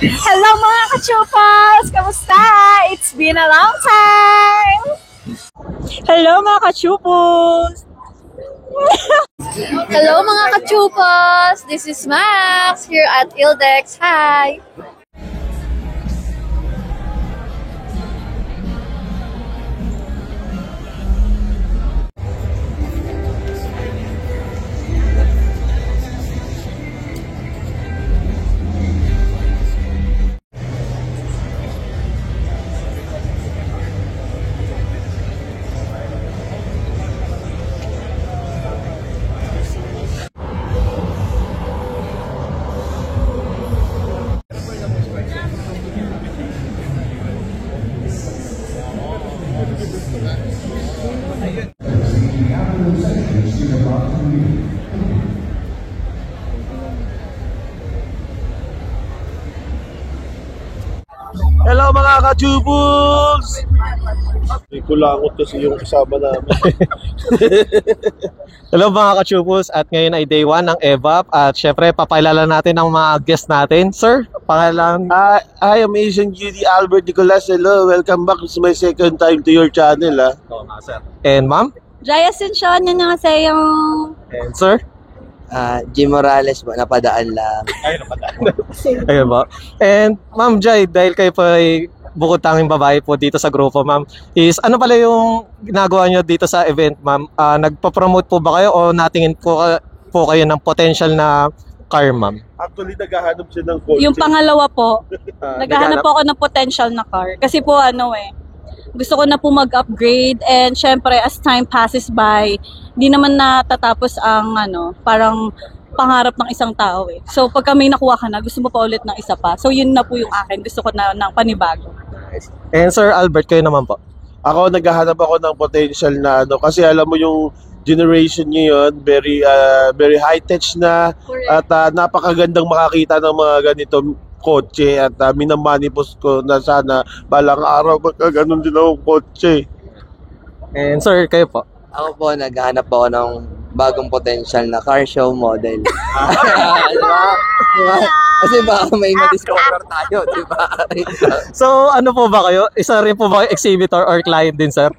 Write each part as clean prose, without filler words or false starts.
Hello mga kachupos! Kamusta? It's been a long time! Hello mga kachupos! Hello mga kachupos! This is Max here at Ildex. Hi! Hello mga ka-Jubos! May kulangot kasi yung kasama namin. Hello mga ka-Chupos, at ngayon ay day 1 ng EVAP at syempre papakilala natin ang mga guest natin. Sir, pangalan? I am Asian Beauty Albert Nicolas. Hello, welcome back. It's my second time to your channel. Sir. And ma'am? Jaya Sinsyon, yun nga sa'yo. And sir? Jim Morales po, napadaan lang. Ayun ba? And ma'am Jai, dahil kayo po ay bukod tanging babae po dito sa grupo, ma'am, is ano pala yung ginagawa nyo dito sa event, ma'am? Nagpa-promote po ba kayo o natingin po kayo ng potential na car, ma'am? Actually, naghahanap siya ng kotse. Yung pangalawa po, naghahanap po ako ng potential na car. Kasi po gusto ko na po mag-upgrade and syempre as time passes by, di naman natatapos ang parang pangarap ng isang tao eh. So pagka may nakuha ka na, gusto mo pa ulit ng isa pa. So yun na po yung akin, gusto ko na ng panibago. And Sir Albert, kayo naman po? Ako, naghahanap ako ng potential na kasi alam mo yung generation ngayon, very high-tech na. Correct. At napakagandang makakita ng mga ganito kotse at minamanifest ko na sana balang araw magkaganon din ako kotse. And Sir, kayo po? Ako po, naghahanap ako ng bagong potential na car show model. Diba? Kasi baka may ma-discover tayo, diba? So ano po ba kayo? Isa rin po ba kayo exhibitor or client din, sir?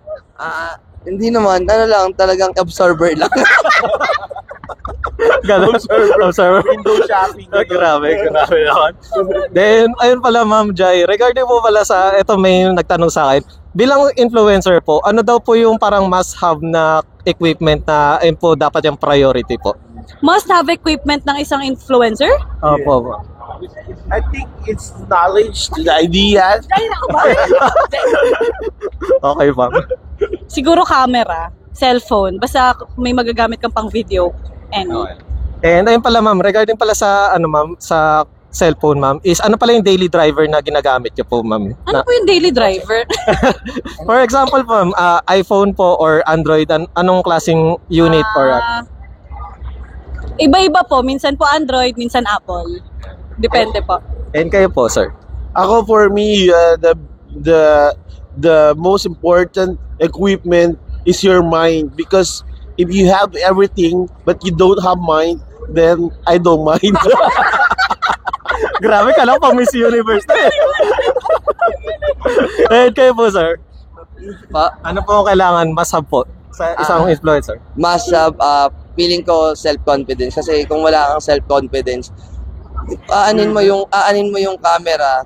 Hindi naman, talagang observer lang. Ganun. Observer. Window shopping. Grabe naman. Then, ayun pala Ma'am Jai, regarding po pala may nagtanong sa akin, bilang influencer po, ano daw po yung parang must-have na equipment na ayun po dapat yung priority po? Must-have equipment ng isang influencer? Opo. I think it's knowledge, the ideas. Okay, ma'am. Siguro camera, cellphone, basta may magagamit kang pang video. And ayun pala ma'am, regarding pala sa sa cellphone ma'am, is ano pala yung daily driver na ginagamit niyo po ma'am? Ano po yung daily driver? For example po ma'am, iPhone po or Android, anong klaseng unit or Iba-iba po, minsan po Android, minsan Apple. Depende po. And kayo po, sir? Ako, for me, the most important equipment is your mind, because if you have everything but you don't have mind, then I don't mind. Grabe ka lang, pang Miss Universe na eh. And kayo po, sir? Ano po ang kailangan must-have po sa isang influencer? Must-have, feeling ko self-confidence. Kasi kung wala kang self-confidence, aanin mo yung camera.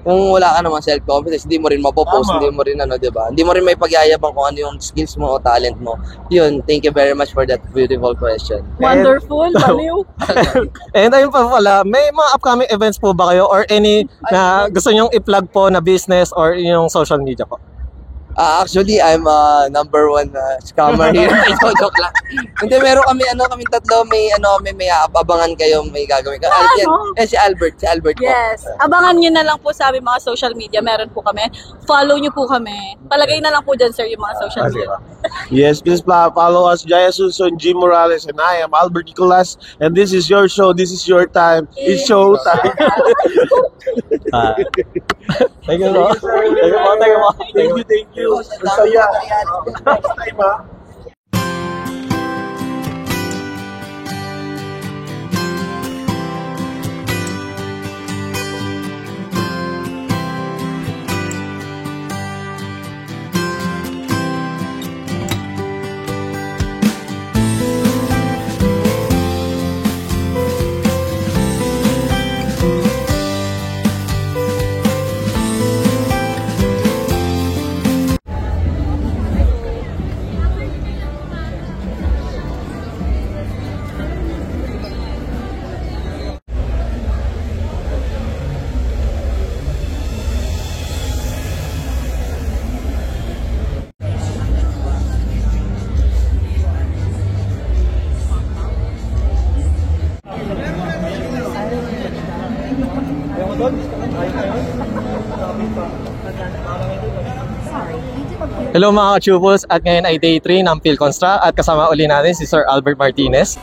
Kung wala ka naman self-confidence, hindi mo rin mapopost, hindi mo rin diba? Hindi mo rin may pagyayabang kung ano yung skills mo o talent mo. Yun, thank you very much for that beautiful question. Wonderful, baliw. And ayun pa pala, may mga upcoming events po ba kayo or any na gusto nyong i-plug po na business or yung social media po? Actually, I'm number one scammer here. Joke lang. Hindi, meron kami tatlo, may abangan kayo, may gagawin ka. Si Albert po. Yes. Abangan nyo na lang po sa aming mga social media. Meron po kami. Follow nyo po kami. Palagay na lang po dyan, sir, yung mga social media. Yes, please follow us, Jaya Suson, Jim Morales, and I am Albert Nicolas, and this is your show, this is your time, it's show time. Thank you po. Thank you. Masaya. Next time, ha? Hello mga ka-tubos, at ngayon ay day 3 ng PhilConstra at kasama uli natin si Sir Albert Martinez.